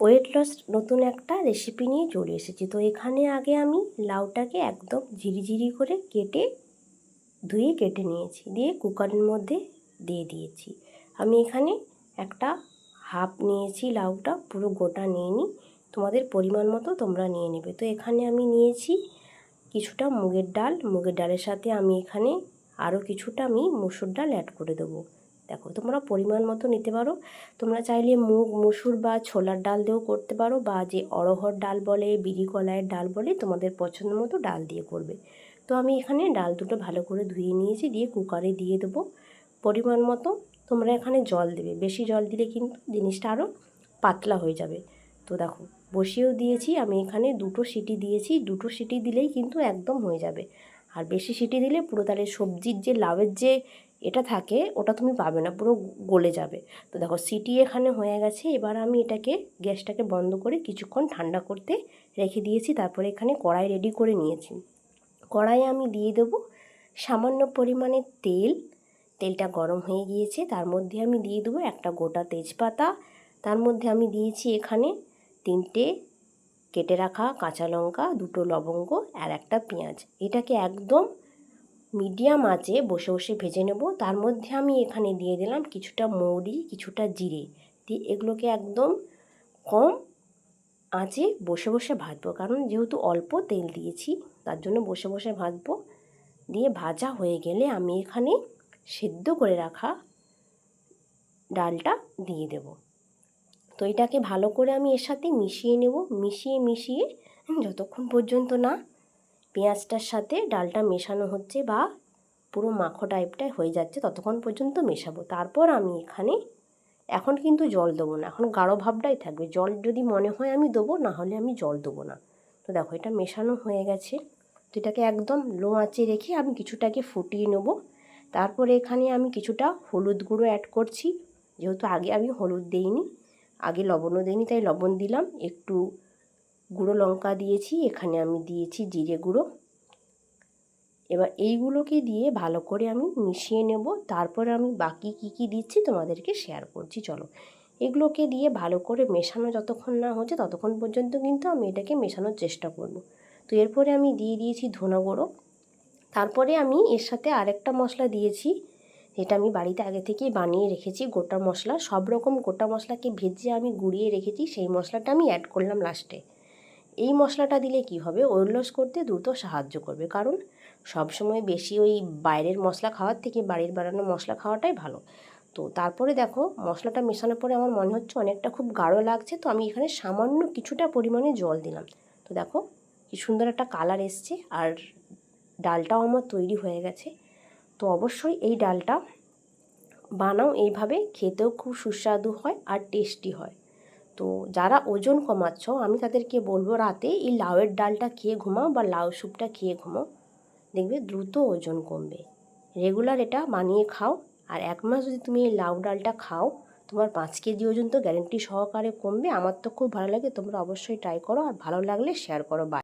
Weight loss নতুন একটা recipe নিয়ে চলে এসেছি। তো এখানে আগে আমি লাউটাকে একদম ঝিরিঝিরি করে ধুয়ে কেটে নিয়েছি, দিয়ে কুকারের মধ্যে দিয়ে দিয়েছি। আমি এখানে একটা হাফ নিয়েছি, লাউটা পুরো গোটা নিইনি, তোমাদের পরিমাণ মতো তোমরা নিয়ে নেবে। তো এখানে আমি নিয়েছি কিছুটা মুগের ডাল, মুগের ডালের সাথে আমি এখানে আরও কিছুটা আমি মসুর ডাল অ্যাড করে দেবো। দেখো তোমরা পরিমাণ মতো নিতে পারো, তোমরা চাইলে মুগ, মসুর বা ছোলার ডাল দিয়েও করতে পারো, বা যে অড়হর ডাল বলে, বিরি কলাইয়ের ডাল বলে, তোমাদের পছন্দ মতো ডাল দিয়ে করবে। তো আমি এখানে ডাল দুটো ভালো করে ধুয়ে নিয়েছি, দিয়ে কুকারে দিয়ে দেবো পরিমাণ মতো। তোমরা এখানে জল দেবে, বেশি জল দিলে কিন্তু জিনিসটা আরও পাতলা হয়ে যাবে। তো দেখো বসিয়েও দিয়েছি, আমি এখানে দুটো সিটি দিয়েছি, দুটো সিটি দিলেই কিন্তু একদম হয়ে যাবে। আর বেশি সিটি দিলে পুরো তাহলে সবজির যে লাউয়ের যে এটা থাকে ওটা তুমি পাবে না, পুরো গলে যাবে। তো দেখো সিটি এখানে হয়ে গেছে। এবার আমি এটাকে গ্যাসটাকে বন্ধ করে কিছুক্ষণ ঠান্ডা করতে রেখে দিয়েছি। তারপরে এখানে কড়াই রেডি করে নিয়েছি। কড়াইয়ে আমি দিয়ে দেবো সামান্য পরিমাণে তেল। তেলটা গরম হয়ে গিয়েছে, তার মধ্যে আমি দিয়ে দেবো একটা গোটা তেজপাতা। তার মধ্যে আমি দিয়েছি এখানে 3টে কেটে রাখা কাঁচা লঙ্কা, 2টো লবঙ্গ আর একটা পেঁয়াজ। এটাকে একদম মিডিয়াম আঁচে বসে বসে ভেজে নেব। তার মধ্যে আমি এখানে দিয়ে দিলাম কিছুটা মৌরি, কিছুটা জিরে, দিয়ে এগুলোকে একদম কম আঁচে বসে বসে ভাজবো, কারণ যেহেতু অল্প তেল দিয়েছি তার জন্য বসে বসে ভাজবো। দিয়ে ভাজা হয়ে গেলে আমি এখানে সেদ্ধ করে রাখা ডালটা দিয়ে দেব। তো এটাকে ভালো করে আমি এর সাথে মিশিয়ে নেব, মিশিয়ে যতক্ষণ পর্যন্ত না পেঁয়াজটার সাথে ডালটা মেশানো হচ্ছে বা পুরো মাখো টাইপটাই হয়ে যাচ্ছে, ততক্ষণ পর্যন্ত মেশাবো। তারপর আমি এখানে এখন কিন্তু জল দেবো না, এখন গাঢ় ভাবটাই থাকবে। জল যদি মনে হয় আমি দেবো, না হলে আমি জল দেবো না। তো দেখো এটা মেশানো হয়ে গেছে। তো এটাকে একদম লো আঁচে রেখে আমি কিছুটাকে ফুটিয়ে নেব। তারপরে এখানে আমি কিছুটা হলুদ গুঁড়ো অ্যাড করছি, যেহেতু আগে আমি হলুদ দিইনি, আগে লবণও দিইনি, তাই লবণ দিলাম। একটু গুঁড়ো লঙ্কা দিয়েছি, এখানে আমি দিয়েছি জিরে গুঁড়ো। এবার এইগুলোকে দিয়ে ভালো করে আমি মিশিয়ে নেব। তারপরে আমি বাকি কী দিচ্ছি তোমাদেরকে শেয়ার করছি। চলো, এগুলোকে দিয়ে ভালো করে মেশানো যতক্ষণ না হচ্ছে ততক্ষণ পর্যন্ত কিন্তু আমি এটাকে মেশানোর চেষ্টা করব। তো এরপরে আমি দিয়ে দিয়েছি ধনে গুঁড়ো। তারপরে আমি এর সাথে আরেকটা মশলা দিয়েছি, যেটা আমি বাড়িতে আগে থেকেই বানিয়ে রেখেছি, গোটা মশলা। সব রকম গোটা মশলাকে ভেজে আমি গুঁড়িয়ে রেখেছি, সেই মশলাটা আমি অ্যাড করলাম লাস্টে। এই মশলাটা দিলে কি হবে, ওয়েট লস করতে দ্রুত সাহায্য করবে, কারণ সবসময় বেশি ওই বাইরের মশলা খাওয়ার থেকে বাড়ির বানানো মশলা খাওয়াটাই ভালো। তো তারপরে দেখো মশলাটা মেশানোর পরে আমার মনে হচ্ছে অনেকটা খুব গাঢ় লাগছে, তো আমি এখানে সামান্য কিছুটা পরিমাণে জল দিলাম। তো দেখো কি সুন্দর একটা কালার এসছে, আর ডালটাও আমার তৈরি হয়ে গেছে। তো অবশ্যই এই ডালটা বানাও এইভাবে, খেতেও খুব সুস্বাদু হয় আর টেস্টি হয়। তো যারা ওজন কমাচ্ছ আমি তাদেরকে বলবো রাতে এই লাউয়ের ডালটা খেয়ে ঘুমাও বা লাউ স্যুপটা খেয়ে ঘুমাও, দেখবে দ্রুত ওজন কমবে। রেগুলার এটা বানিয়ে খাও, আর 1 মাস যদি তুমি এই লাউ ডালটা খাও, তোমার 5 কেজি ওজন তো গ্যারেন্টি সহকারে কমবে। আমার তো খুব ভালো লাগে, তোমরা অবশ্যই ট্রাই করো, আর ভালো লাগলে শেয়ার করো। বাই।